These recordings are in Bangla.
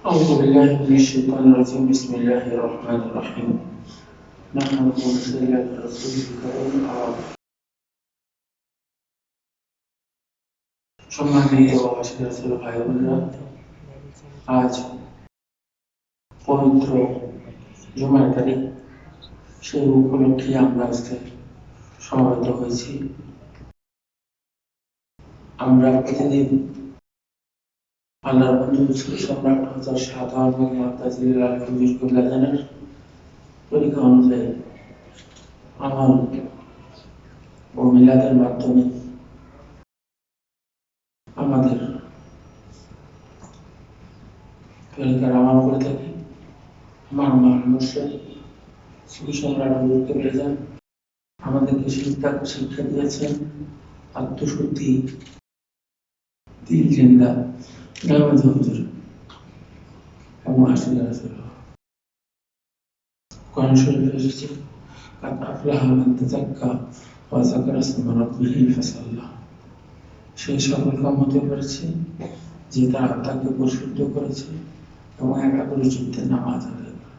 أعوذ بالله من الشيطان الرجيم بسم الله الرحمن الرحيم نحمده ونصلي على رسوله الكريم সম্মানিত আশিক রাসূল ভাই বোনেরা, আজ পবিত্র জুমার তারিখ, সেই উপলক্ষে আমরা আজকে সমবেত হয়েছি। আমরা প্রতিদিন আল্লাহর বন্ধু সম্রাট হযরত শাহজাহান মুতাজিল আল-হুজুর কিবলাজানের তরিকা অনুযায়ী আমল ও মিলাদের মাধ্যমে আমাদের তরিকার আমল করে থাকি। আমার মুর্শিদ শ্রী সম্রাট হুজুর কিবলাজান আমাদেরকে শিক্ষা দিয়েছেন আত্মশুদ্ধি, দিল জিন্দা, নামাজ হুজুর এবং আশিক রাসূল। কোরআন শরীফে এসেছে কাদ আফলাহা মান তাযাক্কা ওয়া যাকারা ইসমা রাব্বিহি ফাসাল্লা। সেই সফল কাম হতে পেরেছে যে তার আত্মাকে পরিশুদ্ধ করেছে এবং একাগ্র চিত্তে নামাজ আদায় করে।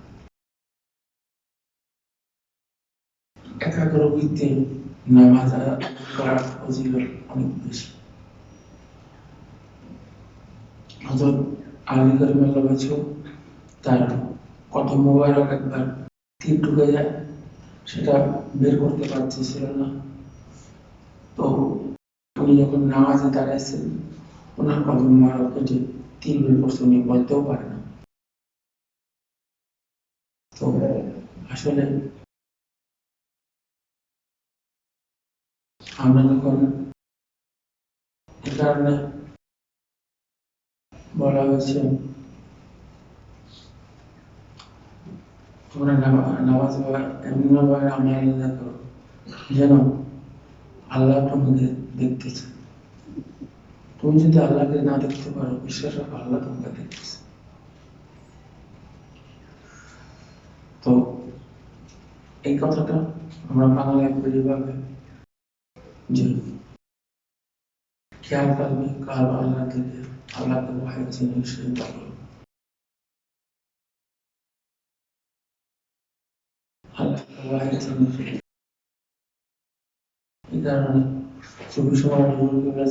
একাগ্র চিত্তে নামাজ আদায় করার ফজিলত অনেক বেশি। হযরত আলী কারিমাল্লাহ বাচ্চু তার কত মোবারক একবার তীর ঢুকে যায়, সেটা বের করতে পারতেছিল না। তো উনি যখন নামাজে দাঁড়াইছেন, ওনার কত মোবারক কেটে তীর বের করছে, উনি বলতেও পারে না। তো আসলে আমরা যখন এই কারণে বলা হয়েছে তোমরা নামাজ এমন ভাবে আমল করো যেন আল্লাহ তোমাকে দেখতেছে। তুমি যদি আল্লাহকে না দেখতে পারো, বিশ্বাস রাখো আল্লাহ তোমাকে দেখতেছে। তো এই কথাটা আমরা বাংলায় পরিভাবে যে খেয়াল করবে, কাল আল্লাহ থেকে আল্লাহকে ভয় চিনে সে পাগল। আল্লাহকে ভয় চিনে এই কারণে চব্বিশ সময়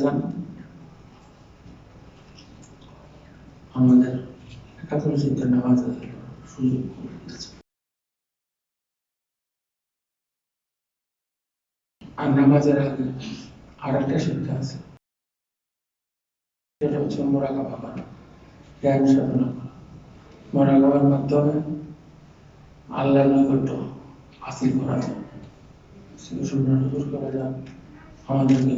যান আমাদের একাত্তর চিন্তা নামাজ সুযোগ করে দিয়েছে। আর নামাজের আগে আর একটা শিক্ষা আছে, সেটা হচ্ছে মুরাকাবা করা, জ্ঞান সাধনা করা। মুরাকাবার মাধ্যমে আল্লাহর নৈকট্য হাসিল করা যায়। হুজুর কিবলাজান আমাদেরকে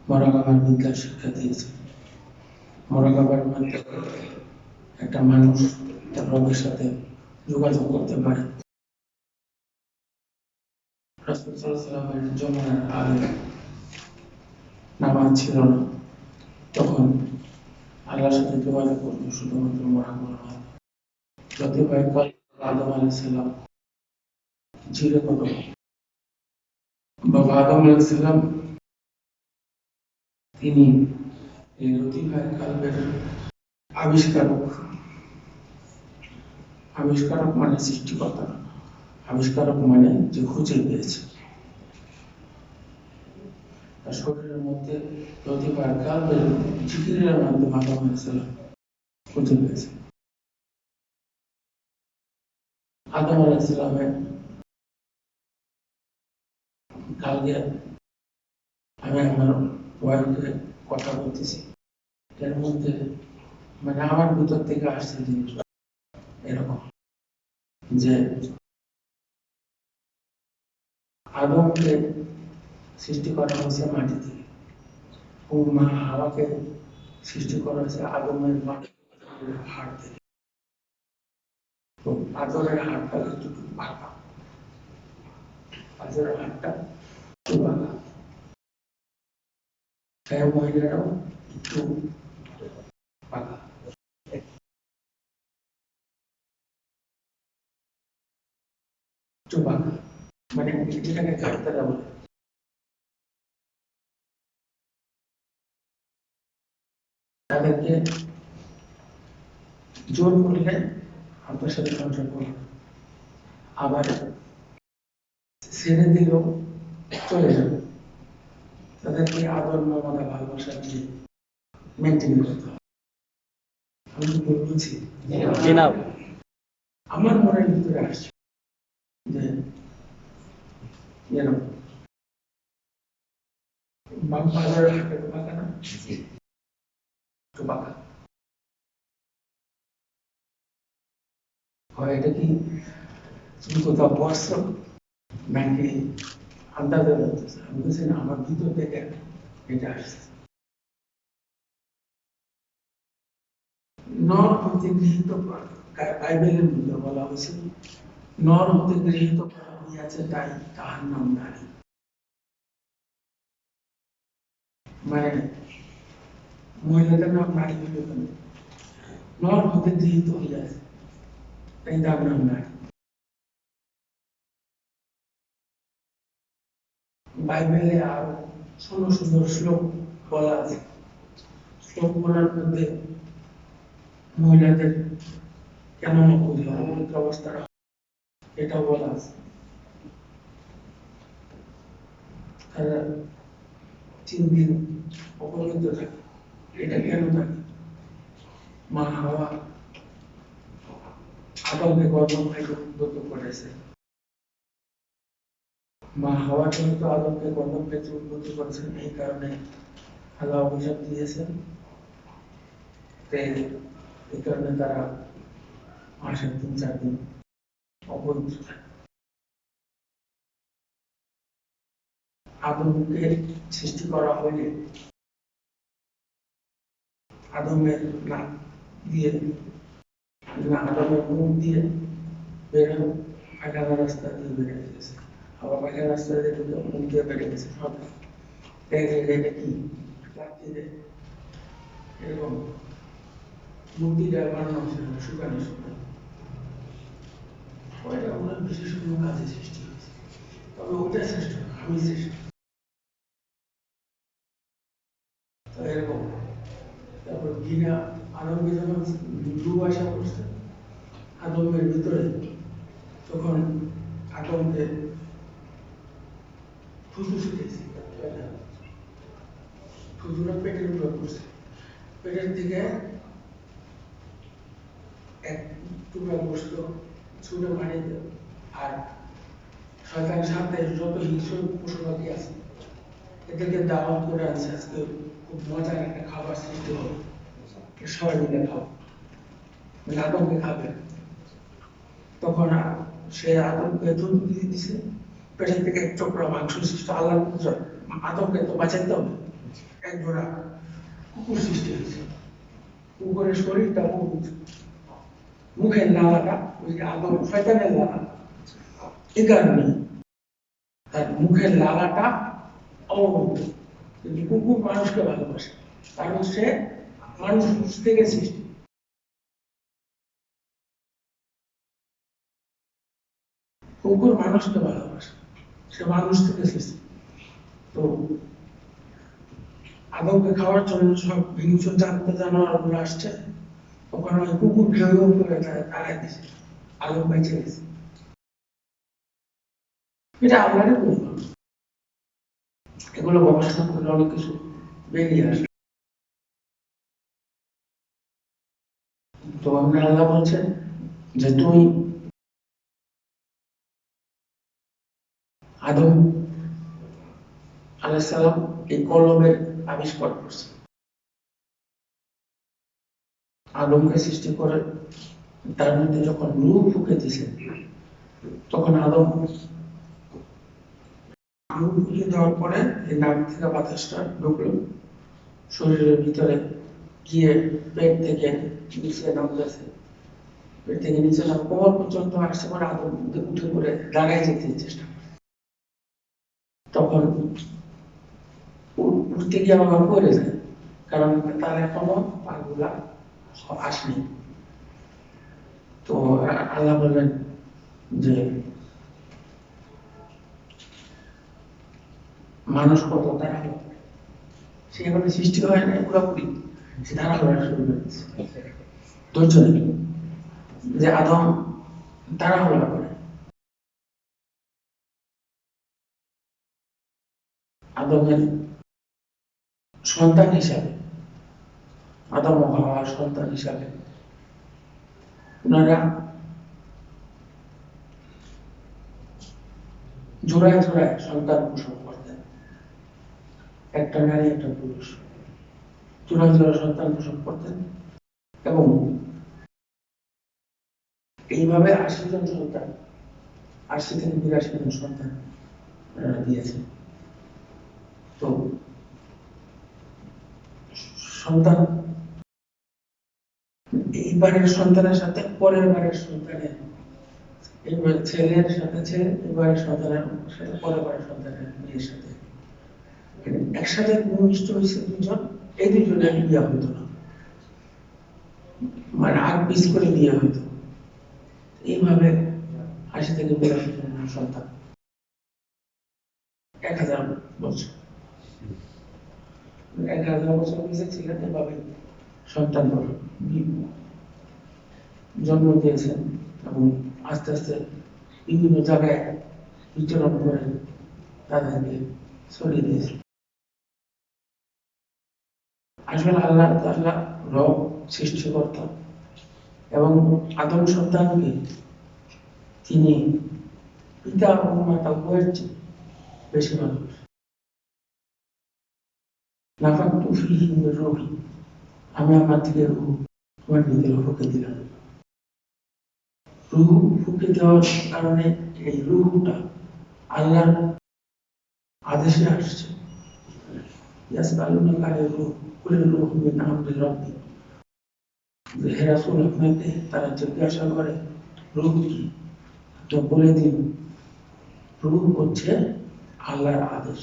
মুরাকাবার বিদ্যার শিক্ষা দিয়েছে। মুরাকাবার মাধ্যমে একটা মানুষ তার রবের সাথে যোগাযোগ করতে পারে। রাসূল সাল্লাল্লাহু আলাইহি ওয়াসাল্লামের জমানার আগে নামাজ ছিল না, তখন আল্লাহর সাথে যোগাযোগ করত শুধুমাত্র মুরাকাবার মাধ্যমে। যদি একবার আদম আলাইহিস সালাম ছিল কত, বাবা আদম আলাইহিস সালাম তিনি এই লতিফায়ে কালবের আবিষ্কারক। আবিষ্কারক মানে সৃষ্টিকর্তা, আবিষ্কারক মানে যে খুঁজে পেয়েছে। তার শরীরের মধ্যে লতিফায়ে কালবের জিকিরের মাধ্যমে আদম আলাইহিস সালাম খুঁজে পেয়েছে। আদম আলাইহিস সালামের কালকে আমি আমার ওয়াইফকে কথা বলতেছি, এর মধ্যে মানে আমার ভিতর থেকে আসছে জিনিসটা এরকম যে আদমকে সৃষ্টি করা হয়েছে মাটি থেকে, ও মা হাওয়াকে সৃষ্টি করা হয়েছে আদমের হাড় থেকে। তো আদরের হাড়টা একটু বাঁকা, আদরের হাড়টা একটু বাঁকা, মহিলারাও একটু বাঁকা, একটু বাঁকা, মানে এটাকে কাটতারা বলে। তাদেরকে জোর করলে আপনার সাথে সংসার করবে, আবার ছেড়ে দিলেও চলে যাবে। তাদেরকে আদর, মমতা, ভালোবাসা দিয়ে মেনটেন করতে হবে। আমি কি বলছি? আমার মনের ভিতরে আসছে যে বাম পাহাড়ের একটু বাঁকা না, একটু বাঁকা হয়। এটা কি তুমি কোথাও পড়ছো নাকি আন্দাজে বলতেছে? আমি বলছি না, আমার ভিতর থেকে এটা আসছে। নর হতে গৃহীত বাইবেলের মধ্যে বলা হয়েছে, নর হতে গৃহীত করা হইয়াছে, তাই তাহার নাম নারী। মানে মহিলাদের নাম নারী হইল কেন? নর হতে গৃহীত হইয়াছে, তাই তার নাম নারী। বাইবেলে আরো সুন্দর সুন্দর শ্লোক বলা আছে। শ্লোক বলার মধ্যে মহিলাদের কেমন অপবিত্র অবস্থা এটা বলা আছে। তারা 3 দিন অপবিত্র থাকে। এটা কেন থাকে? মা হাওয়া আদমকে গর্ভপাতে উদ্বুদ্ধ করেছে। মা হাওয়া কিন্তু আদমকে গর্ভপাতে উদ্বুদ্ধ করেছেন, এই কারণে আল্লাহ অভিশাপ দিয়েছেন। এই কারণে তারা মাসে 3-4 দিন অপবিত্র থাকে। আদমকে সৃষ্টি করা হলে আদমের নাক দিয়ে, আদমের মুখ দিয়ে বের হয়, পায়খানা রাস্তা দিয়ে বেড়ে গেছে, আবার পায়খানা রাস্তা দিয়ে মুখ দিয়ে বেড়ে গেছে। সব এটা কি লাঠি দেয় এরকম মূর্তিটা বানানো হচ্ছে শুকানো শুকানো। ওইটা ওনার বিশেষ কোনো কাজে সৃষ্টি হয়েছে, তবে ওটা শ্রেষ্ঠ, আমি শ্রেষ্ঠ। তো এরকম তারপর ঘৃণা আদমকে যখন দুর্বাসা করছে আদমের ভিতরে, তখন আদমকে থুতু ছুটেছে, থুতুটা পেটের উপর করছে, পেটের দিকে এক টুকরা গোস্ত ছুটে মারিয়ে, আর শয়তানের সাথে যত হিংস্র পশু পাখি আছে এদেরকে দাওয়াত করে আনছে, আজকে খুব মজার একটা খাবার সৃষ্টি হবে, সবাই মিলে খাও, মানে আদমকে খাবে। তখন সে আদমকে দুধ দিয়ে দিছে, পেটের থেকে এক টুকরা মাংস সৃষ্টি। আল্লাহ আদমকে তো বাঁচাইতে হবে, এক জোড়া কুকুর সৃষ্টি হয়েছে। কুকুরের শরীরটা মুখের লালাটা ওই আদম শয়তানের লালা, এই কারণে তার মুখের লালাটা অবরুদ্ধ। কিন্তু কুকুর মানুষকে ভালোবাসে, কারণ সে মানুষ থেকে সৃষ্টি। কুকুর মানুষকে ভালোবাসে, সে মানুষ থেকে সৃষ্টি। তো আদমকে খাওয়ার জন্য সব হিংস্র জানোয়ার গুলো আসছে, তখন ওই কুকুর ঘেউ করে তাড়াই দিছে, আদম বেঁচে গেছে। এটা আল্লাহরই পরিমাণ। এগুলো গবেষণা করলে অনেক কিছু বেরিয়ে আসে। তো আমরা আল্লাহ বলছেন যে তুই আদম আলাইহিস সালাম এই কলমের আবিষ্কার করছে। আদমকে সৃষ্টি করে তার মধ্যে যখন রূহ ফুঁকে দিছে, তখন আদম রূহ ফুঁকে দেওয়ার পরে এই নাক থেকে বাতাসটা ঢুকলো শরীরের ভিতরে, গিয়ে পেট থেকে নিচে নামতেছে, পেট থেকে নিচে নাম কোমর পর্যন্ত আসছে। পরে আদম উঠে পড়ে দাঁড়ায় যেতে চেষ্টা করে, তখন উঠতে গিয়ে আবার পড়ে যায়, কারণ তার এখনো পাগুলা আসেনি। তো আল্লাহ বললেন যে মানুষ কত তাড়াহুড়ো, সে এখানে সৃষ্টি হয় না পুরোপুরি, সে তাড়াহুড়া শুরু করেছে। ধৈর্য নেই, যে আদম তাড়াহুড়া করে আদমের সন্তান হিসাবে, আদম ও হাওয়ার সন্তান হিসাবে ওনারা জোড়ায় জোড়ায় সন্তান প্রসব করতেন, একটা নারী একটা পুরুষ জোড়ায় জোড়ায় সন্তান প্রসব করতেন, এবং এইভাবে ৮০ জন সন্তান, ৮০ থেকে ৮২ জন সন্তান দিয়েছেন। তো সন্তান এইবারের সন্তানের সাথে পরের বারের সন্তানের, এবার ছেলের সাথে ছেলে, এবারের সন্তানের সাথে পরের বারের সন্তানের মেয়ের সাথে একসাথে ভূমিষ্ঠ হয়েছে দুজন, এই দুজনের বিয়ে হইতো না, মানে আগ পিস করে বিয়ে হইতো। এইভাবে ৮০ থেকে ৮২ জন সন্তান, ১,০০০ বছর, ১,০০০ বছর বেঁচে ছিলেন, এভাবে সন্তান জন্ম দিয়েছেন এবং আস্তে আস্তে বিভিন্ন জায়গায় বিচরণ করে তাদেরকে ছড়িয়ে দিয়েছেন। আসলে আল্লাহ তাআলা রব, সৃষ্টিকর্তা, এবং আদম সন্তানকে তিনি পিতা ও মাতা উভয়ের চেয়ে বেশি মানুষ। নাফাখতু ফীহি মির রূহি, আমি আমার থেকে রূহ তোমার ভিতরে ফুঁকে দিলাম। রূহ ফুঁকে দেওয়ার কারণে এই রূহটা আল্লাহর আদেশে আসছে। ইয়াসআলুনাকা আনির রূহ কুলির রূহু মিন আমরি রাব্বি, হে রাসূল আপনাকে তারা জিজ্ঞাসা করে রূহ কি, তো বলে দিন রূহ হচ্ছে আল্লাহর আদেশ,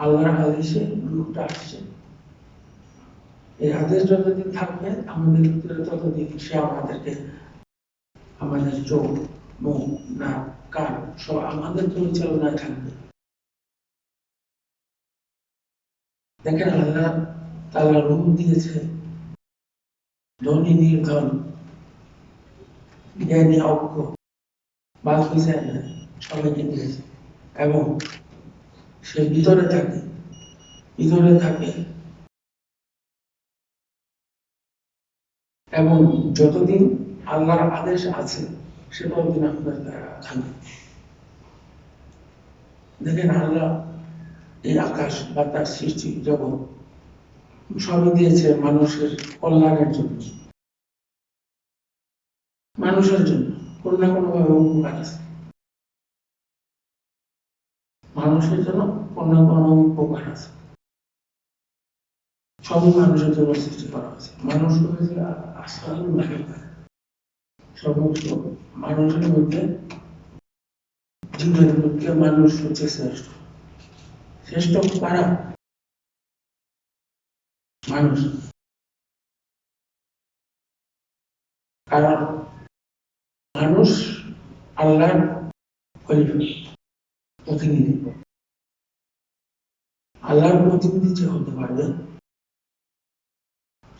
আল্লাহর আদেশে রূহটা আসছে। এই আদেশ যতদিন থাকবে আমাদের ভিতরে, ততদিন সে আমাদেরকে, আমাদের চোখ, মুখ, নাক, কান সব আমাদের পরিচালনায় থাকবে। দেখেন আল্লাহ তাআলা রূহ দিয়েছে ধনী নির্ধন, জ্ঞানী অজ্ঞ, বাকি যায় না, সবাইকে দিয়েছে। এবং সে ভিতরে থাকে এবং যতদিন আল্লাহর আদেশ আছে সে ততদিন আপনার থাকবে। দেখেন আল্লাহ এই আকাশ বাতাস সৃষ্টি জগৎ সবই দিয়েছে মানুষের কল্যাণের জন্য, মানুষের জন্য কোনো না কোনো ভাবে উপকার আছে, মানুষের জন্য কোনো না কোনো উপকার আছে। সবই মানুষের জন্য সৃষ্টি করা হয়েছে। মানুষ হয়েছে আসল সমস্ত মানুষের মধ্যে, জীবের মধ্যে মানুষ হচ্ছে শ্রেষ্ঠ। শ্রেষ্ঠ কারা? মানুষ। কারণ মানুষ আল্লাহর প্রতিনিধি। আল্লাহর প্রতিনিধি যে হতে পারবে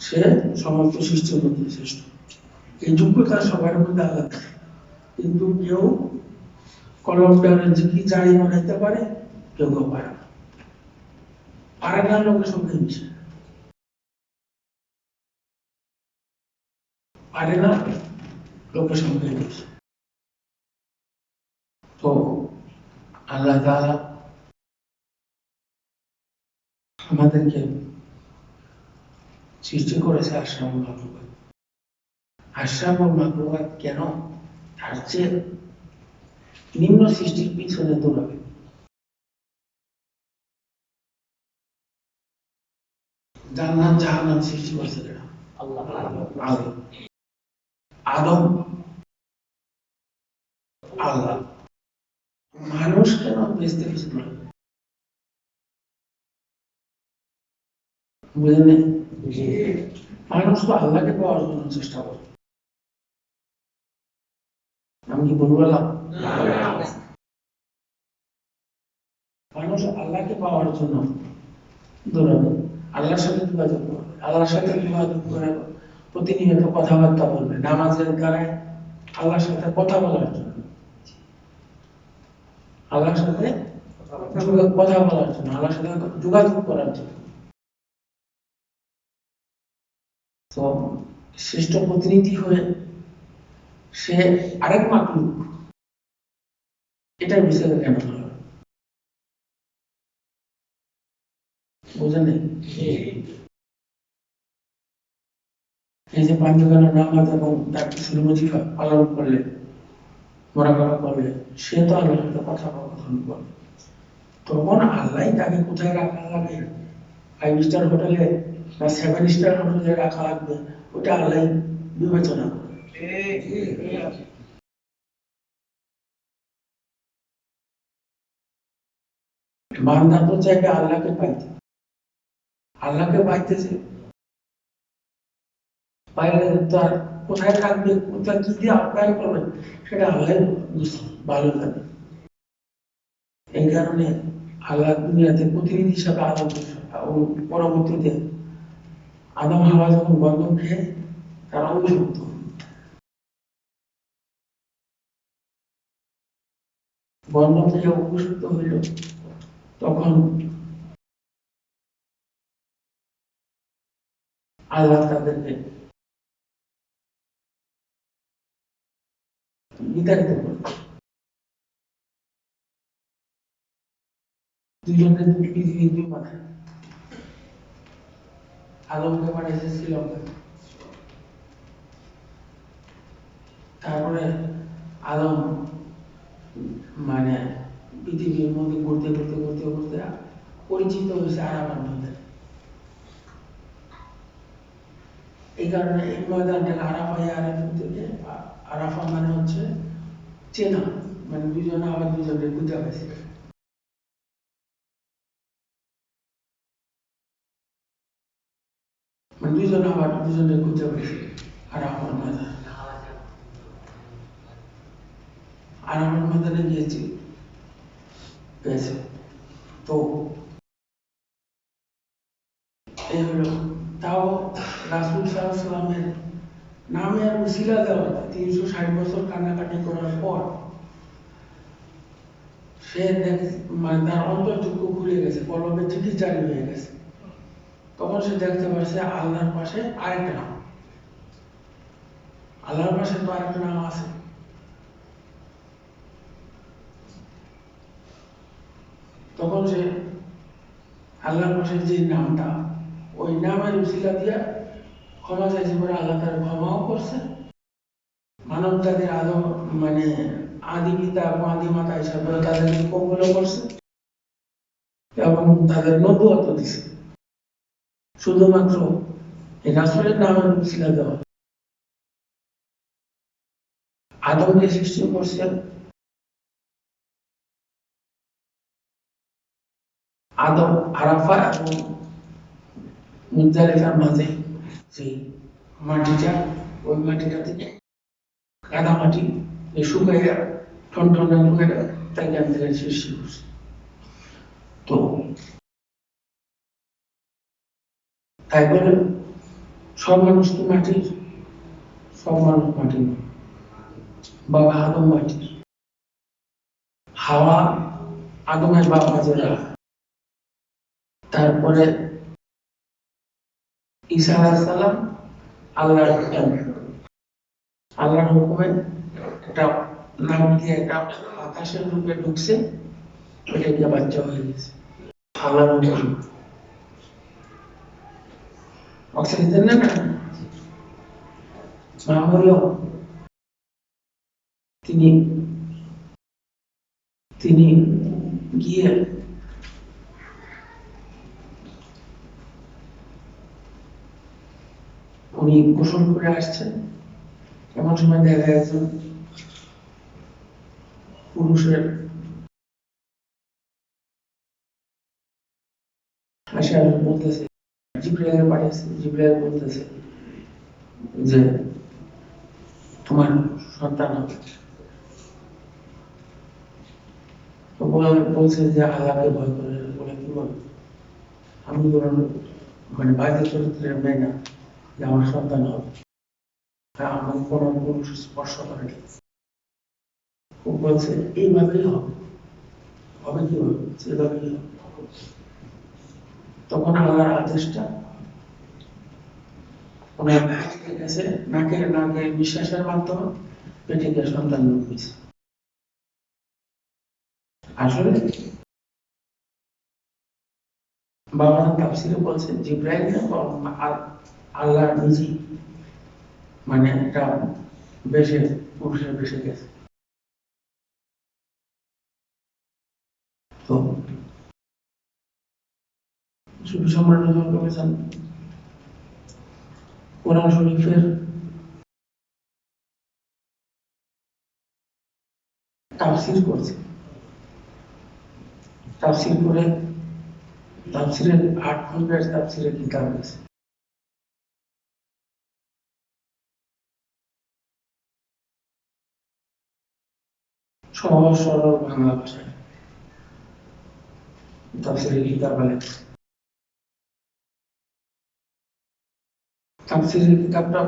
সে সমস্ত সৃষ্টির মধ্যে শ্রেষ্ঠ। এই যোগ্যতা সবার মধ্যে আলাদা, কিন্তু কেউ কলম জিকি জারি বানাইতে পারে, কেউ কেউ পারে না। পারে না লোকের সঙ্গে মিশে, পারে না লোকের সঙ্গে মিশে। তো আল্লাহ তাআলা আমাদেরকে সৃষ্টি করেছে আশরাফুল মাখলুকাত। আশরাফুল মাখলুকাত কেন তার চেয়ে নিম্ন সৃষ্টির পিছনে দৌড়াবে? জান্নাত জাহান্নাম সৃষ্টি করছে কেন? আল্লাহ। আদম আল্লাহ। মানুষ কেন বেঁচতে কিছু না? বুঝলেন? মানুষ তো আল্লাহকে পাওয়ার জন্য চেষ্টা করে। আমি কি ভুল বললাম? মানুষ আল্লাহকে পাওয়ার জন্য দৌড়াবে, আল্লাহর সাথে যোগাযোগ করবে। আল্লাহর সাথে যোগাযোগ করে প্রতিনিয়ত কথাবার্তা বলবে নামাজের দ্বারাই আল্লাহর সাথে কথা বলার জন্য, আল্লাহর সাথে কথা বলার জন্য, আল্লাহর সাথে যোগাযোগ করার জন্য। তো শ্রেষ্ঠ প্রতিনিধি হয়ে সে আরেক মাকলুক, এটার বিষয়ে কেন হলো বুঝেন? এই যে পাঞ্চকানা নামাজ এবং তার কিছু ওজিফা পালন করলে, মোরাকাবা করলে, সে তো আল্লাহর সাথে কথা বলে, তখন আল্লাহ তাকে কোথায় রাখা লাগে, 5 স্টার হোটেলে বা 7 স্টার হোটেলে রাখা লাগবে, ওটা আল্লাহ বিবেচনা করে। বান্দা তো চাইবে আল্লাহকে পাইতে, আল্লাহকে পাইতেছে, পাইলে তার কোথায় থাকবে, কোথায় কি দিয়ে আপ্যায়ন করবে, সেটা আল্লাহ ভালো জানে। এই কারণে আল্লাহ দুনিয়াতে প্রতিনিধি হিসাবে আদম, পরবর্তীতে আদম হাওয়া যখন বন্ধন খেয়ে তারা অভিযুক্ত, বন্ধন থেকে অভিযুক্ত হইল, তখন আল্লাহ তাদেরকে বিতাড়িত করল। দুজনের পৃথিবীর 2 মাথায়, আদমকে পাঠিয়েছে শ্রীলঙ্কা, তারপরে আদম মানে পৃথিবীর মধ্যে ঘুরতে ঘুরতে ঘুরতে ঘুরতে পরিচিত হয়েছে আরাফার মধ্যে। এই কারণে এই ময়দানটাকে আরাফা মানে হচ্ছে চেনা, মানে দুজনে আবার দুজনের বুঝা গেছে। মানে দুজনে আবার দুজনের বুঝা গেছে আরাফার ময়দান। আরাফার ময়দানে গিয়েছে, তো এই হলো, তাও রাসূল সাল্লাল্লাহু আলাইহি ওয়াসাল্লামের নামে আর উসিলা দেওয়া 360 বছর কান্নাকাটি করার পর সে মানে তার অন্তর্চক্ষু খুলে গেছে, কলবে চিঠি জারি হয়ে গেছে। তখন সে দেখতে পাচ্ছে আল্লাহর পাশে আরেকটা নাম, আল্লাহর পাশে তো আরেকটা নাম আছে। তখন সে আল্লাহর পাশে যে নামটা, ওই নামের উসিলা দিয়া ক্ষমা চাইছে, পরে আল্লাহ তার ক্ষমাও করছে। মানব জাতির আদম মানে আদি পিতা এবং আদি মাতা হিসাবে তাদেরকে কবুল করছে এবং তাদের নবুয়ত দিছে। শুধুমাত্র এই রাসূলের নামের উসিলা দেওয়া। আদমকে সৃষ্টি করছেন আদম আরাফা এবং মুজদালিফার মাঝে যে মাটিটা, ওই মাটিটা থেকে কাদা মাটি শুকাইয়া টনটনে হয়ে তাকে আমাদের সৃষ্টি করছে। তো তাই বলে সব মানুষ তো মাটির, সব মানুষ মাটির, বাবা আদম মাটির, হাওয়া আদমের বাবা যারা, তারপরে ঈসা আলাইহিস সালাম আল্লাহর হুকুমে একটা নাম দিয়ে একটা আকাশের রূপে ঢুকছে, ওইটা দিয়ে বাচ্চা হয়ে গেছে আল্লাহর হুকুমে। অক্সিজেন না হলেও তিনি গিয়ে উনি গোসল করে আসছেন, এমন সময় দেখা গেছে পুরুষের হাসি বলতেছে, জিব্রাইল পাঠিয়েছে, জিব্রাইল বলতেছে যে তোমার সন্তান হবে। তো বলছে যে আল্লাহকে ভয় করে, বলে কি বল, আমি মানে বাজে চরিত্রের মেয়ে না, যে আমার সন্তান হবে, আমাকে কোনো পুরুষ স্পর্শ করেনি। ও বলছে এইভাবেই হবে, হবে কি হবে, সেভাবেই হবে। তখন আল্লাহর আদেশটা ওনার গেছে, নাকে নাকে বিশ্বাসের মাধ্যমে পেটে সন্তান হয়েছে। আসলে বাবা তাফসিরে বলছেন জিব্রাইল আল্লাহ নিজেই মানে একটা বেশে পুরুষের বেশে গেছে। তো সুফি সম্রাট নজরুল করেছেন কোরআন শরীফের তাফসির করছে, তাফসির করে তাফসিরের 8 খন্ডের তাফসিরের কিতাব আছে। সহজ সরল বাংলা ভাষায় তাফসিরের কিতাব লেখা। তাফসিরের কিতাবটা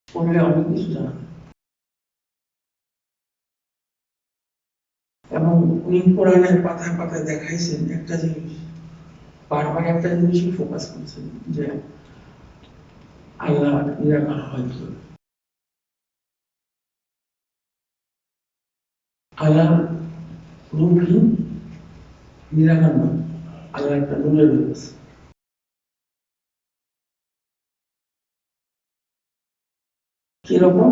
পড়লে অনেক কিছু জানা যায়। এবং উনি কোরআনের পাতায় পাতায় দেখাইছেন একটা জিনিস, বারবার একটা জিনিসই ফোকাস করছেন যে আল্লাহ নিরাকার হয় কি, আল্লাহ রূপহীন নিরাকার নয়, আল্লাহ একটা নূরের রূপ আছে। কিরকম?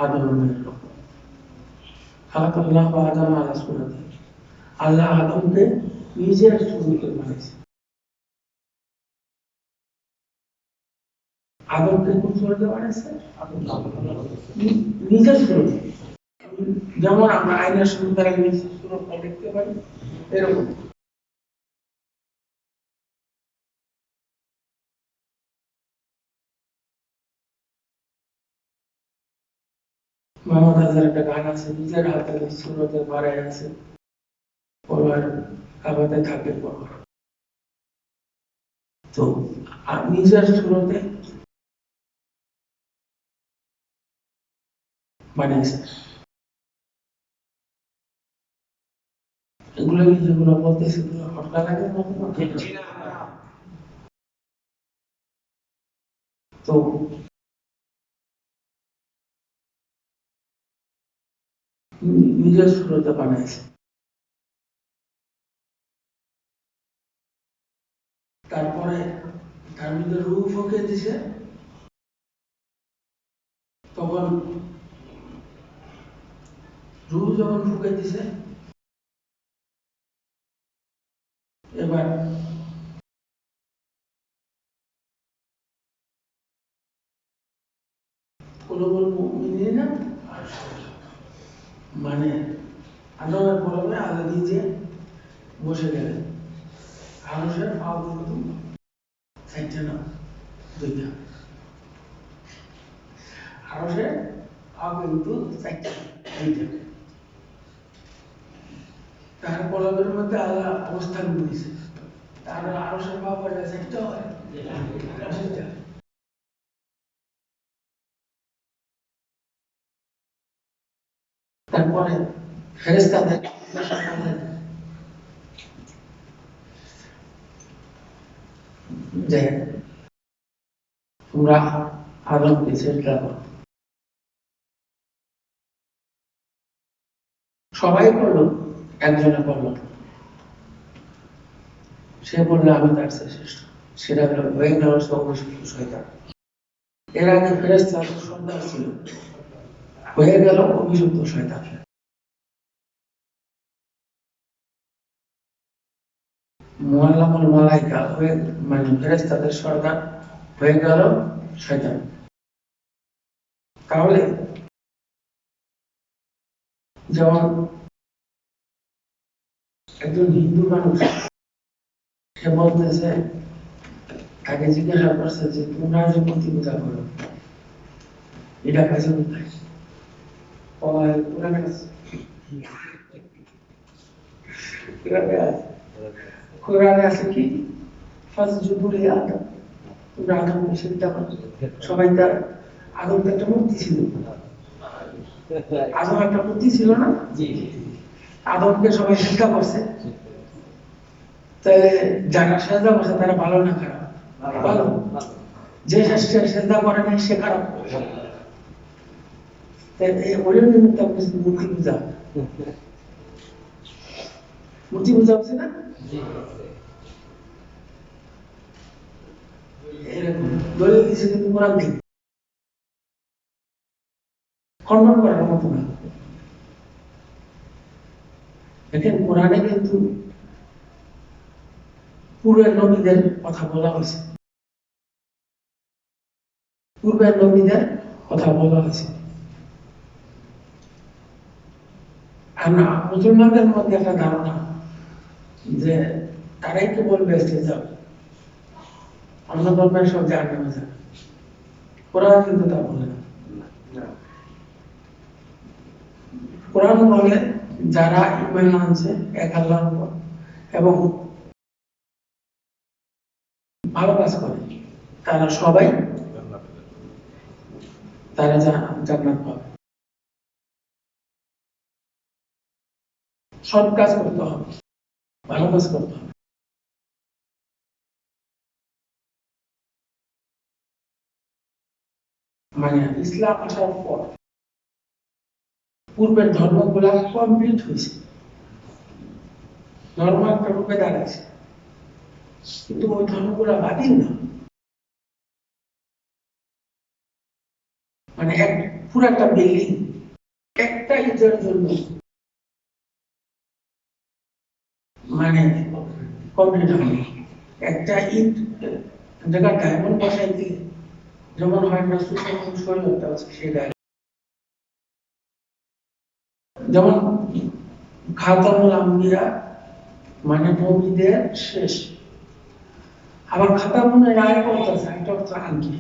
আদমের রকম। আল্লাহ আদমকে নিজের সুরতে বানিয়েছে। আদমকে কোন সুরতে বানিয়েছে? নিজের সুরতে। যেমন আমরা আয়নার শুরুতে নিজের সুরতটা দেখতে পারি, এরকম মোহাম্মদ আজহার একটা গান আছে, নিজের হাতে সুরতে বাড়ায় আছে পড়ার কাবাতে থাকে পড়া। তো নিজের সুরতে বানিয়েছে। এগুলো যেগুলো বলতেছে হটকা লাগে না। তো নিজের সুরতে বানাইছে। তারপরে তার মধ্যে রূহ ফুঁকে দিছে, তখন রূহ যখন ফুঁকে দিছে, এবার কুলুবুল মুমিনিনা মানে আল্লাহর বলবে আল্লাহ নিজে বসে গেলেন, আরশের পাও কিন্তু চারটে না, দুইটা। আরশের পাও কিন্তু চারটে, দুইটা। তার কলবের মধ্যে আল্লাহ অবস্থান করেছে, তার আরশের পাও কয়টা? চারটে হয়। তারপরে ফেরেশতাদের যে তোমরা আদমকে চেষ্টা করো, সবাই করলো, একজনে করলো, সে বললো আমি তার চেয়ে শ্রেষ্ঠ, সেটা হয়ে গেল অভিষিক্ত শয়তান। এর আগে ফেরেশতা সন্তান ছিল, হয়ে গেল অভিযুক্ত শয়তান। মুআল্লামুল মালাইকা হয়ে মানে ফেরেশতাদের সর্দার হয়ে গেল শয়তান। তাহলে যেমন একজন হিন্দু মানুষ, সে বলতেছে, তাকে জিজ্ঞাসা করছে যে তোমরা যে মূর্তি পূজা করো এটা কাছে কোথায়? কোরআনে আছে। কোরআনে আছে কি? ফাসজুদু লিআদম, তোমরা আদমকে সিজদা করো। সবাই তার আদম তো একটা মূর্তি ছিল, আদম একটা মূর্তি ছিল না? আদমকে সবাই সিজদা করছে, তাহলে যারা সিজদা করছে তারা ভালো না খারাপ? ভালো। যে সিজদা করে নাই সে খারাপ। মূর্তি পূজা, মূর্তি পূজা হচ্ছে না? এরকম দলিল দিচ্ছে কিন্তু কোরআন থেকে খণ্ডন করার মতো না। দেখেন কোরআনে কিন্তু পূর্বের নবীদের কথা বলা হয়েছে, পূর্বের নবীদের কথা বলা হয়েছে। আর না, মুসলমানদের মধ্যে একটা ধারণা যে তারাই কেবল বেঁচে যাবে, অন্য ধর্মের সব জাহান্নামে যাবে। কোরআন কিন্তু তা বলে না। কোরআন বলে যারা ঈমান আনছে এক আল্লাহর উপর এবং ভালো কাজ করে তারা সবাই জান্নাত পাবে। সৎ কাজ করতে হবে, ভালো কাজ করতে হবে। মানে ইসলাম আসার পর পূর্বের ধর্মগুলা কমপ্লিট হয়েছে, ধর্ম একটা রূপে দাঁড়াইছে, কিন্তু ওই ধর্মগুলা বাতিল না। মানে পুরো একটা বিল্ডিং একটা ইটের জন্য মানে কমপ্লিট হয়নি। একটা ইট জায়গা ডায়মন্ড বসাইতে যেমন হয় না, শরীরটা আছে সেই ডায়মন্ড। যেমন খাতামুল আম্বিয়া মানে নবীদের শেষ, আবার খাতামুনের আয় করতেছে একটা অর্থ আংটি,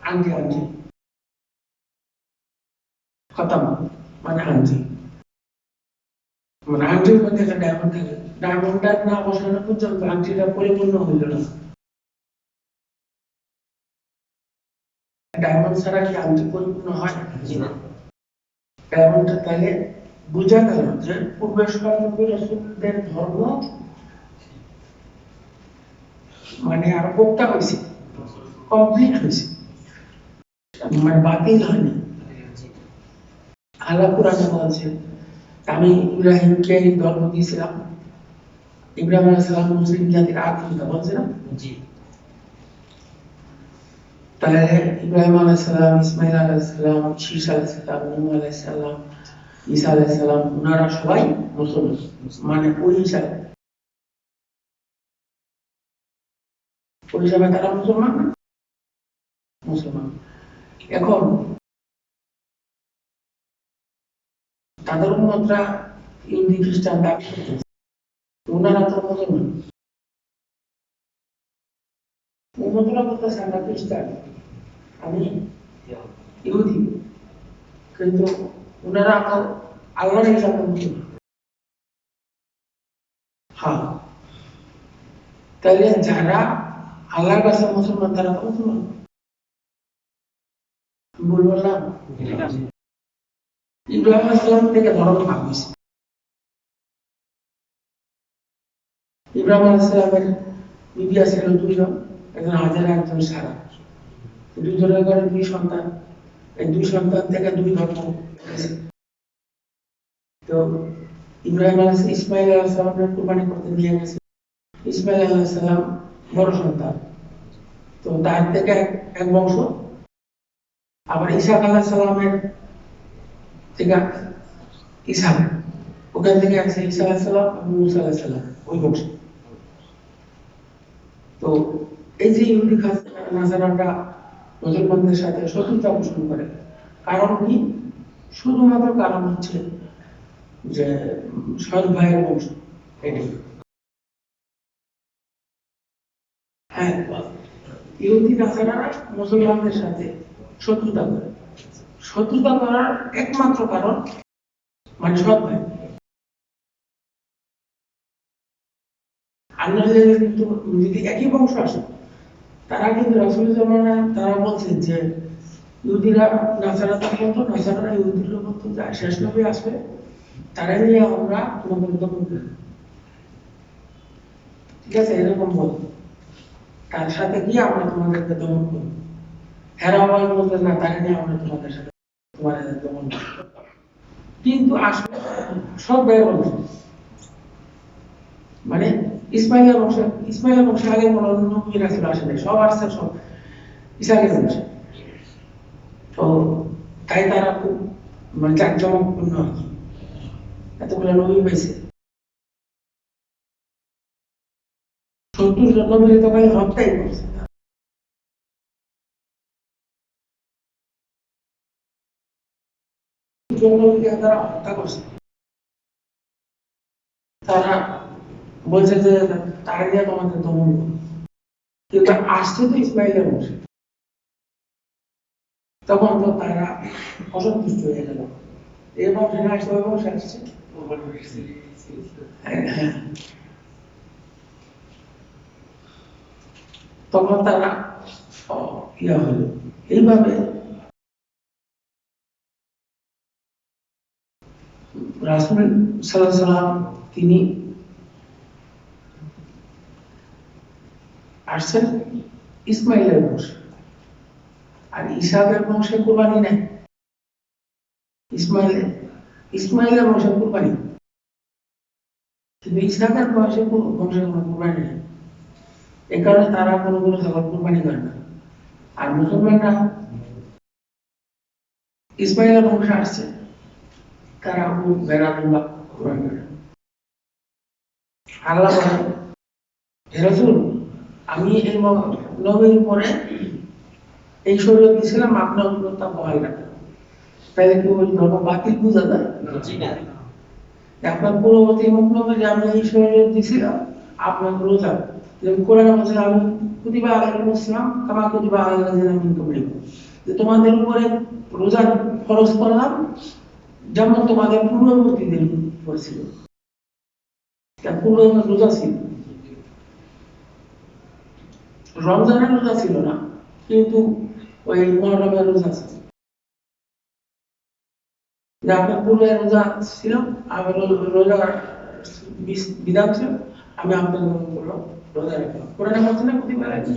আংটি আংটি খতম মানে আংটি, মানে আংটির মধ্যে একটা ডায়মন্ড থাকে, ডায়মন্ডটা না বসানো পর্যন্ত আংটিটা পরিপূর্ণ হইল না। ডায়মন্ড ছাড়া কি আংটি পরিপূর্ণ হয়? ডায়মন্ডটা তাহলে বোঝা গেল যে পূর্বের সব রাসূলদের ধর্ম মানে আর কোপটা হয়েছে, কমপ্লিট হয়েছে, মানে বাতিল হয়নি। আল্লাহ কোরআনে বলছে আমি ইব্রাহিমকে ধর্ম দিয়েছিলাম, ইব্রাহিম আলাইহিস সালাম মুসলিম জাতির আদি পিতা, বলছে না? তাহলে ইব্রাহিম আলাইহিস সালাম, ইসমাইল আলাইহিস সালাম, শীস আলাইহিস সালাম, নূহ আলাইহিস সালাম, ঈসা আলাইহিস সালাম, ওনারা সবাই মুসলমান। মানে ওই হিসাবে তারা মুসলমান না? মুসলমান। এখন তাদের উম্মতরা ইহুদি খ্রিস্টান দাবি করতেছে, ওনারা তো মুসলমান। উম্মতরা বলতেছে আমরা খ্রিস্টান, আমি ইহুদি, কিন্তু ওনারা তো আল্লাহর হিসাবে মুসলমান। হ্যাঁ, তাহলে যারা আল্লাহর কাছে মুসলমান তারা তো মুসলমান। ভুল বললাম? ইব্রাহিম আলাইহিস সালাম থেকে ধর্ম ভাগ হয়েছে। ইব্রাহিম আলাইহিস সালামের বিবি ছিল দুইজন, একজন হাজেরা, একজন সারা। দুইজনের ঘরে দুই সন্তান, এই দুই সন্তান থেকে দুই ধর্ম হয়েছে। তো ইব্রাহিম আলাইহিস ইসমাইল আলাইহিস সালামের কুরবানি করতে নিয়ে গেছে। ইসমাইল আলাইহিস সালাম বড় সন্তান, তো তার থেকে এক বংশ। আবার ইসহাক আলাইহিস সালামের থেকে ইসহাক, ওখান থেকে আছে ঈসা আলাইহিস সালাম এবং মুসা আলাইহিস সালাম, ওই বংশ। তো এই যে ইহুদি নাসারারা মুসলমানদের সাথে শত্রুতা পোষণ করে, কারণ কি? শুধুমাত্র কারণ হচ্ছে যে সৎ ভাইয়ের বংশ। এটাই। হ্যাঁ, ইহুদি নাসারারা মুসলমানদের সাথে শত্রুতা করে, শত্রুতা করার একমাত্র কারণ মানে সৎ ভাই। আন্নাদের কিন্তু যদি একই বংশ আসে, তারা কিন্তু রাসূল জামানা তারা বলছেন যে ইহুদিরা নাসারাদের মতো, নাসারারা ইহুদিদের মতো যায়, শেষ নবী আসবে, তারা নিয়ে আমরা তোমাদের দমন করি। ঠিক আছে, এরকম বল, তার সাথে গিয়ে আমরা তোমাদেরকে দমন করি। হেরা আবার বলতে না, তারা নিয়ে আমরা তোমাদের সাথে তোমাদের দমন করি। কিন্তু আসলে সব ব্যয় বংশ, মানে ইসমাইলের বংশে আগে কোনো নবী রাসূল আসে নাই, সব আসছে সব ইসহাকের বংশে। তো তাই তারা খুব মানে জাঁকজমকপূর্ণ আর কি, এতগুলো নবী পাইছে। 70 জন নবী তো ভাই হত্যাই করছে, নবীকে তারা হত্যা করছে। তারা বলছে যে তারা নিয়ে তোমাদের দমন করবে, কিন্তু আসছে তো ইসমাইলের বংশে। তখন তো তারা অসন্তুষ্ট হয়ে গেল, এই বংশে না আসছে ওই বংশে আসছে। হ্যাঁ, তখন তারা ইয়া হলো। এইভাবে রাসূল সাল্লাল্লাহু আলাইহি ওয়াসাল্লাম তিনি আসছেন ইসমাইলের বংশে, আর ইসহাকের বংশে কুরবানি নেই। ইসমাইলের বংশে কুরবানি, কিন্তু ইসহাকের বংশে কোনো কুরবানি নেই। এ কারণে তারা কোনো ছাগল কুরবানি করে না। আর মুসলমানরা ইসমাইলের বংশে আসছে, তারা ভেড়া দুম্বা কুরবানি করে। আল্লাহ বলেন, হে রাসূল, আমি এই নবীর পরে এই শরীয়ত দিয়েছিলাম আপনার উপর তা বহাল রাখেন। তাইলে কি ওই ধর্ম বাতিল বোঝা যায়? আপনার পূর্ববর্তী মুখনবী যে আমি এই শরীয়ত দিয়েছিলাম আপনার রোজা, যেমন কোরআনে বলছে আমি কুতিবা আলাইকুম ইসলাম কামা কুতিবা আলাল লাযিনা মিন ক্বাবলিকুম, যে তোমাদের উপরে রোজা ফরজ করলাম যেমন তোমাদের পূর্ববর্তীদের উপর ছিল। পূর্বে রোজা ছিল, রমজানের রোজা ছিল না, কিন্তু ওই মুহররমের রোজা ছিল। যে আপনার পূর্বে রোজা ছিল, আমার রোজা বিধান ছিল, আমি আপনার রোজা রাখলাম। কোরআনে বলছে না কুতিবা আলাইকুম।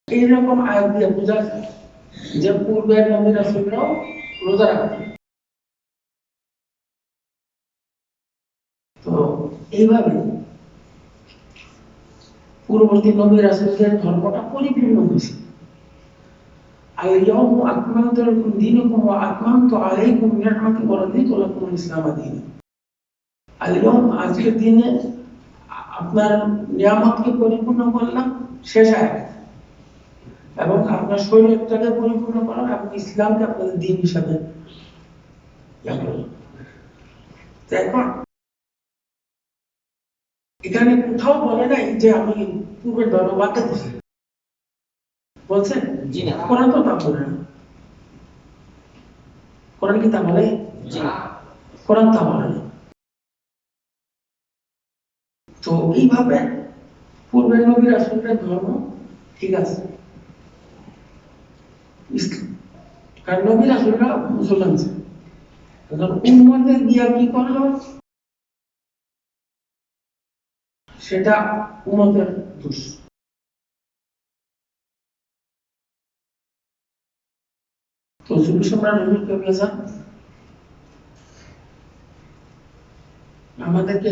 এইরকম আয়াত দিয়ে বোঝা যায় যে পূর্বের নবী রাসূলরাও রোজা রাখতেন। তো এইভাবে পূর্ববর্তী নবী রাসূলদের ধর্মটা পরিপূর্ণ হয়েছে। আল-ইয়াওমা আকমালতু লাকুম দীনাকুম ওয়া আতমামতু আলাইকুম নি'মাতি ওয়া রাদিতু লাকুমুল ইসলাম দীনান। আল-ইয়াওম, আজকের দিনে আপনার নিয়ামতকে পরিপূর্ণ করলাম, শেষ আয়াত, এবং আপনার শরীয়তটাকে পরিপূর্ণ করলাম এবং ইসলামকে আপনাদের দ্বীন হিসাবে করলাম। এখন এখানে কোথাও বলে নাই যে আমি পূর্বের ধর্ম বাদ দিচ্ছি, বলছে কোরআন তো তা বলে না। কোরআন কি তা বলে? কোরআন তা বলে না। তো এইভাবে পূর্বের নবী রাসূলদের ধর্ম ঠিক আছে, কারণ নবী রাসূলরা মুসলমান ছিল। উম্মতের গিয়া কি করলো সেটা উম্মতের দোষ। তো যুগ সম্রাট হুজুর কেবলা যান আমাদেরকে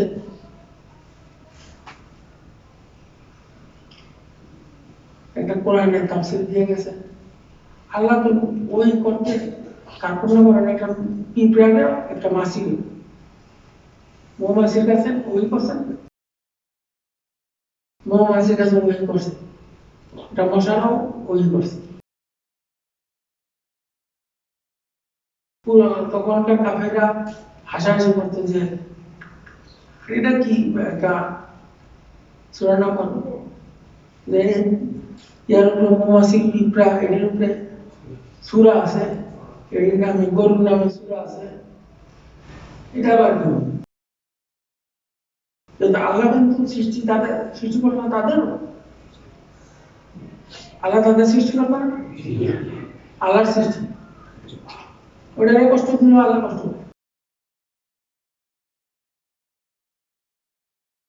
একটা কোরআনের তাফসীর দিয়ে গেছে। আল্লাহ তো ওই করতে কার্পণ্য করেন, একটা পিঁপড়াকে একটা মাছি, মৌমাছির কাছে ওই করছেন, মৌমাছির কাছে ওই করছে, একটা মশারাও ওই করছে। তখনকার কাফেররা হাসাহাসি করতো যে এটা কি একটা সূরা নাম্বার, যে ইয়ার উপরে মৌমাছি পিঁপড়া এটার উপরে সূরা আছে, এর নামে গরুর নামে সূরা আছে, এটা আবার কি? কিন্তু আল্লাহ কিন্তু সৃষ্টি তাদের সৃষ্টিকর্তা তাদেরও, আল্লাহ তাদের সৃষ্টিকর্তা না, আল্লাহর সৃষ্টি, ওটারে কষ্ট দিল আল্লাহ কষ্ট দেয়।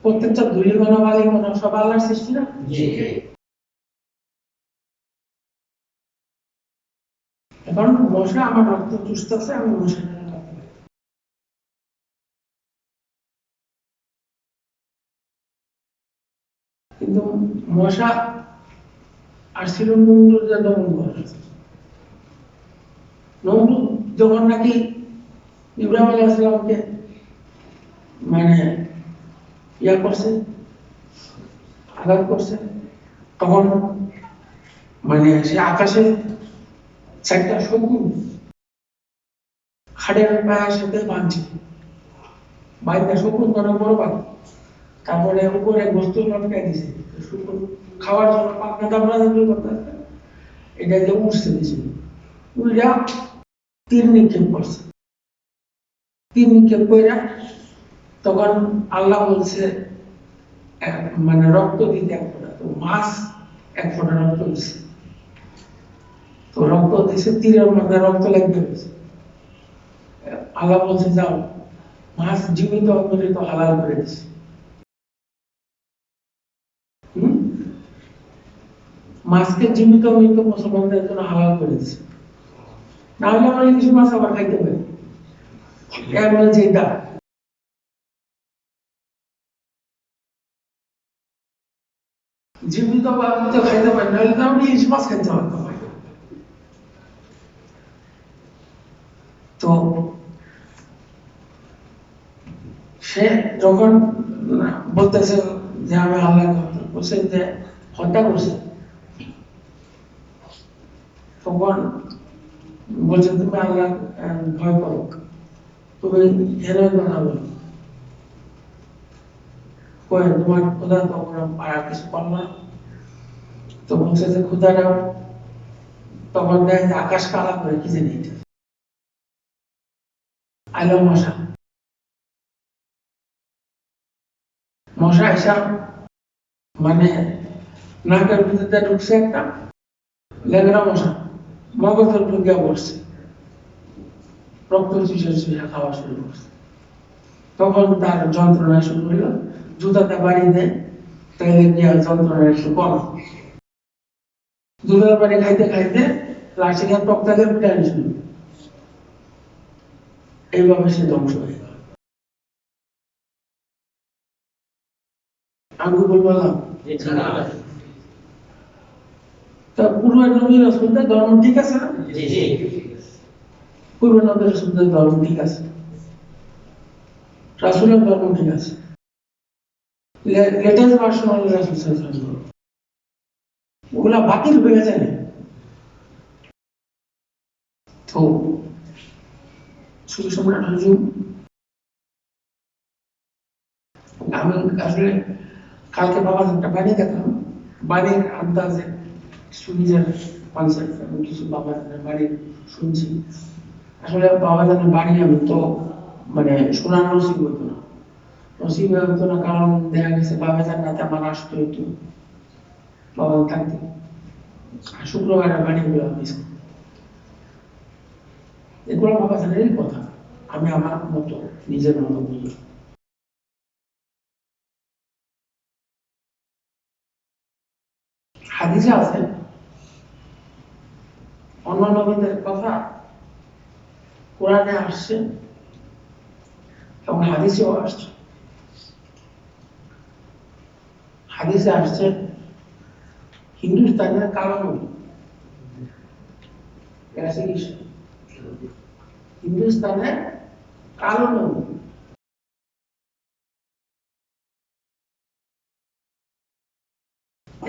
প্রত্যেকটা ধূলিকণা বালিকণা সব আল্লাহর সৃষ্টি না। এখন মশা আমার রক্ত চুষতেছে, আমি মশা কিন্তু মশা আসছিল নমরুদকে দমন করে। নমরুদ যখন নাকি ইব্রাহিম আলাইহিস সালামকে মানে ইয়া করছে, আঘাত করছে, তখন মানে সে আকাশে চারটা শকুন খাড়ের পায়ের সাথে বাঁধছে, বাইরে শকুন অনেক বড় পাখি, তারপরে উপরে বস্তু লটকাই দিছে, শকুন খাওয়ার জন্য পাখনা দাবড়া দাবড়ি করতেছে, এটা যে উঠছে দিছে, উইরা তীর নিক্ষেপ করছে, তীর নিক্ষেপ করে তখন আল্লাহ বলছে মানে রক্ত দিতে এক ফোঁটা, তো মাছ এক ফোঁটা রক্ত দিছে, তো রক্ত দিছে, তীরের মধ্যে রক্ত লেগে গেছে। আল্লাহ বলছে যাও, মাছ জীবিত অমৃত হালাল করে দিছে। মাছকে জীবিত মৃত মুসলমানদের জন্য হালাল করে দিছে, না হলে আমরা ইলিশ মাছ আবার খাইতে পারি, এর মধ্যে যে দাম। জীবিত বা মৃত খাইতে পারি, নাহলে তো আমরা ইলিশ মাছ খাইতে পারতাম। তো সে যখন বলতেছে যে আমি আল্লাহ বলছে যে হত্যা করছে, তখন বলছে তুমি আল্লাহ ভয় করো, তুমি হেরে কথা বলো, তোমার খোদা তখন আর কিছু পারল না। তো বলছে যে খোদারা, তখন দেয় আকাশ কালা করে কি জানি আইলো মশা, মশা হিসাব মানে নাকের ভিতরে ঢুকছে একটা লেগরা মশা, মগজের ঢুকিয়া পড়ছে, রক্ত চুষে চুষে খাওয়া শুরু করছে। তখন তার যন্ত্রণা শুরু হইল, জুতাতে বাড়ি দেয়, তাইলে গিয়া যন্ত্রণা একটু কম, জুতার বাড়ি খাইতে খাইতে লাঠিকে টকটাকে পিটানি শুরু, এইভাবে সে ধ্বংস হয়ে গেল। আমি বললাম তা পূর্বের নবী রাসূলদের ধর্ম ঠিক আছে না? পূর্বের নবী রাসূলদের ধর্ম ঠিক আছে, রাসূলের ধর্ম ঠিক আছে, লেটেস্ট ভার্সন হলো রাসূল সাল্লাল্লাহু আলাইহি ওয়াসাল্লাম, ওগুলা বাতিল হয়ে যায় না। তো সুফি সম্রাট হুজুর, আমি আসলে কালকে বাবা একটা বাড়ি দেখলাম, বাড়ির আন্দাজে সুনিজার কনসেপ্ট এবং কিছু বাবা বাড়ির শুনছি, আসলে বাবা জানের বাড়ি আমি তো মানে শোনার নসিব হতো না, নসিব হতো না, কারণ দেখা গেছে বাবা জান রাতে আমার আসতে হইতো, বাবা থাকতে, আর শুক্রবারের বাড়িগুলো মিস করতো, এগুলো বাবা জানেরই কথা, আমি আমার মতো নিজের মতো বুঝি। হাদিসে আছে অন্য নবীদের কথা কোরআনে আসছে এবং হাদিসেও আসছে। হাদিসে আসছে হিন্দুস্তানের কালো নবী, হিন্দুস্তানের কালো নবী,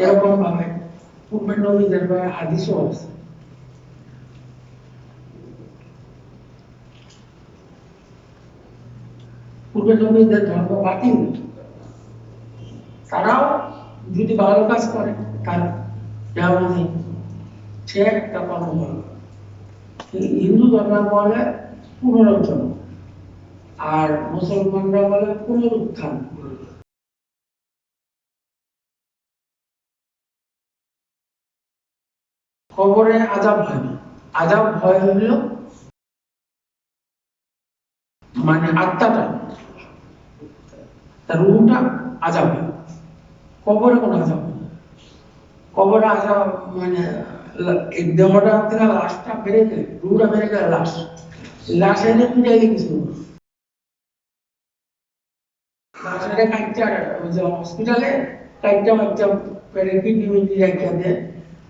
এরকম ভাবে পূর্বের নবীদের হাদিসও আছে। পূর্বের নবীদের ধর্ম বাতিল, তারাও যদি ভালো কাজ করে তার সে একটা কর্ম করে। হিন্দু ধর্ম বলে পুনরুত্থান, আর মুসলমানরা বলে পুনরুত্থান। কবরে আযাব হয় না, আযাব হয় হলো মানে আত্মাটা, তার রূহটা আযাব হয়। কবরে কোনো আযাব হয় না। কবরে আযাব মানে এই দেহটা থেকে লাশটা বেড়ে গেলে, রূহটা বেড়ে গেলে লাশ এনে পিটাইলে কিছু না। লাশের কাইটটা ওই যে হসপিটালে কাইটটা বাচ্চা পেটে কিডনি মিডনি রেখে দেয়,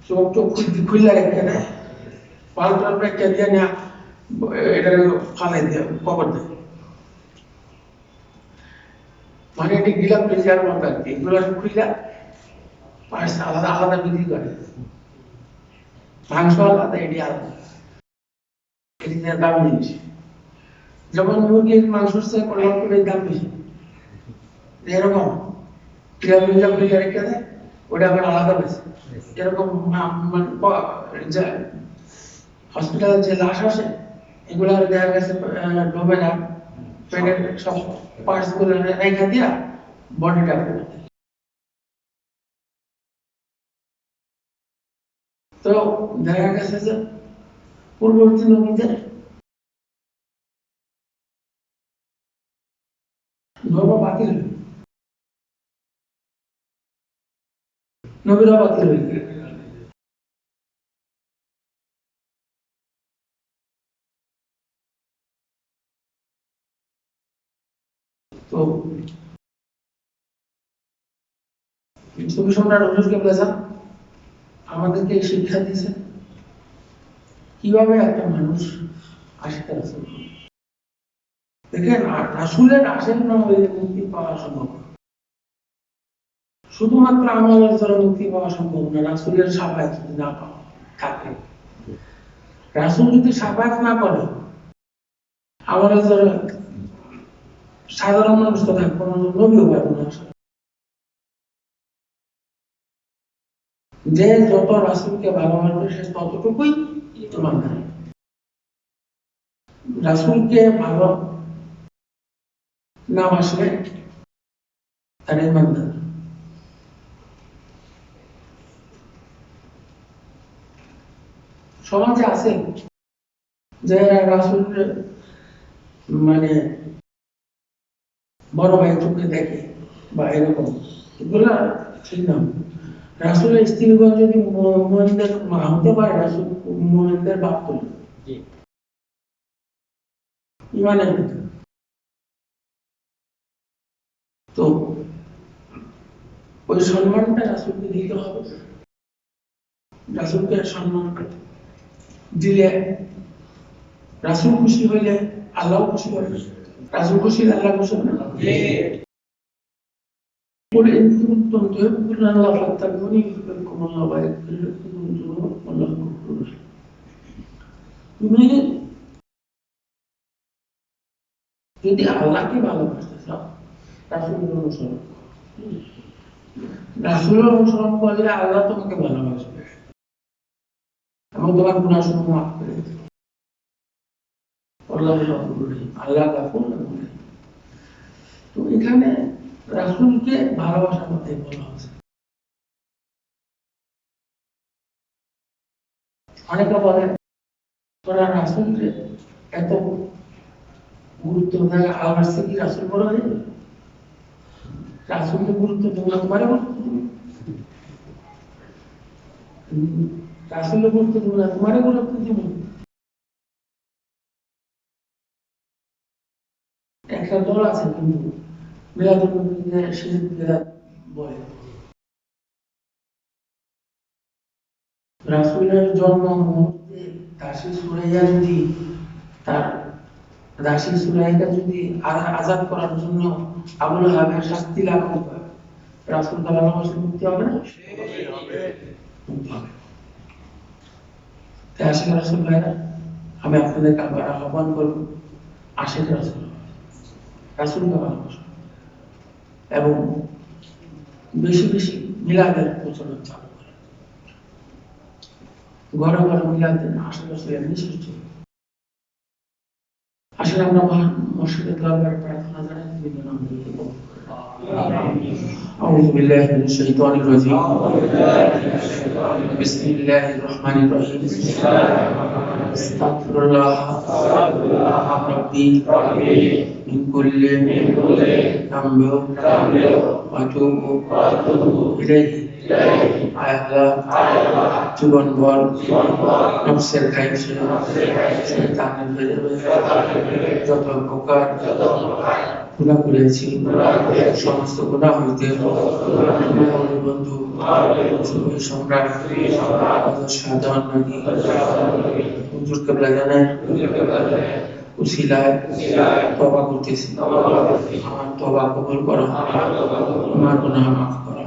চোখ টোখ খুললে রেখে দেয়, পাল টাল রেখে দিয়ে না এটা ফালাই দিয়ে কবর দেয়। মানে এটি গিলাপ প্লেজার মতো আর কি, এগুলো খুললে পাশ আলাদা আলাদা বিক্রি করে, মাংস আলাদা, এটি আলাদা, এটি দাম জিনিস। যেমন মুরগির মাংসের চেয়ে কলার করে দাম বেশি, এরকম গিলাপ প্লেজার খুলে রেখে দেয়, ওটা আবার আলাদা বেশি। এরকম হসপিটালে যে লাশ আসে এগুলা দেখা গেছে ডোবে না, পেটের সব পার্টস গুলো রেখে দিয়া বডিটা। তো দেখা গেছে যে পূর্ববর্তী নবীদের ধর্ম বাতিল, নবীরা বাতিল হয়ে গেল। তো সুফি সম্রাট হুজুরকে বলেছেন আমাদেরকে শিক্ষা দিয়েছে কিভাবে একটা মানুষ আশিকের রাসূল। দেখেন রাসূলের আশেক না হলে মুক্তি পাওয়া সম্ভব, শুধুমাত্র আমলের দ্বারা মুক্তি পাওয়া সম্ভব না, রাসূলের শাফায়াত যদি না পাওয়া থাকে। রাসূল যদি শাফায়াত না করে আমলের দ্বারা সাধারণ মানুষ তো থাকবো না, নবীও পারবো না। যে যত রাসূলকে ভালোবাসবে সে ততটুকুই ইমানদার। রাসূলকে ভালো না বাসলে তারা ইমানদার। সমাজে আছে যে রাসূল মানে বড় ভাই চোখে দেখে বা এরকম, এগুলা ঠিক না। রাসূলের স্ত্রীগণ যদি মুমিনদের মা হতে পারে, রাসূল মুমিনদের বাপ হলো ইমানের ভিতরে। তো ওই সম্মানটা রাসূলকে দিতে হবে। রাসূলকে সম্মান দিলে রাসূল খুশি হইলে আল্লাহ খুশি হবে, রাসূল খুশি হলে আল্লাহ খুশি হবে না। قل إن كنتم تحبون الله فاتبعوني يحببكم الله ويغفر لكم ذنوبكم والله غفور رحيم। তুমি যদি আল্লাহকে ভালোবাসতে চাও রাসূলের অনুসরণ করো, রাসূলের অনুসরণ করলে আল্লাহ তোমাকে ভালোবাসবে এবং তোমার গুনাহ সমূহ মাফ করে দেবে। আল্লাহ গফুর রহিম, আল্লাহ গফুর রহিম। তো এখানে রাসূলকে ভালোবাসার কথা বলা হচ্ছে। অনেকে বলে তোরা রাসূলকে এত গুরুত্ব দেয়, আল্লাহর চেয়ে কি রাসূল বড় হয়ে যাবে? রাসূলকে গুরুত্ব দেবো না, তোমারে গুরুত্ব দেবো, রাসূলকে গুরুত্ব দেবো না, তোমারে গুরুত্ব দেবো। একটা দল আছে কিন্তু মিলাদুন নবীকে শিরক বিদআত বলে। রাসূলের জন্ম মুহূর্তে দাসী সুরাইয়া যদি তার দাসী সুরাইয়াকে যদি আযাদ করার জন্য আবু লাহাবের শাস্তি লাগানো হয়, রাসূলকে ভালোবাসলে মুক্তি হবে না? তাই আশিক রাসূল ভাইরা, আমি আপনাদেরকে আবার আহ্বান করব আশিক রাসূল, রাসূলকে ভালোবাসুন এবং বেশি বেশি মিলাদের প্রচলন চালু করেন। ঘরে ঘরে মিলাদ দেন, আশেপাশে এমনি সৃষ্টি। আসলে আমরা মসজিদের দরবারে প্রার্থনা জানাই, أعوذ بالله من الشيطان الرجيم. بسم الله الرحمن الرحيم. استغفر الله ربي من كل ذنب وأتوب إليه. আল্লাহ জীবনভর নফসের খাইছে শয়তানের যত প্রকার গুনাহ করেছি সমস্ত গুনাহ হইতে বন্ধু সম্রাট সাধারণ নদী হুজুর কেবলা জানেন উসিলায় তওবা করতেছি। আমার তওবা কবুল করো, আমার গুনাহ মাফ করো।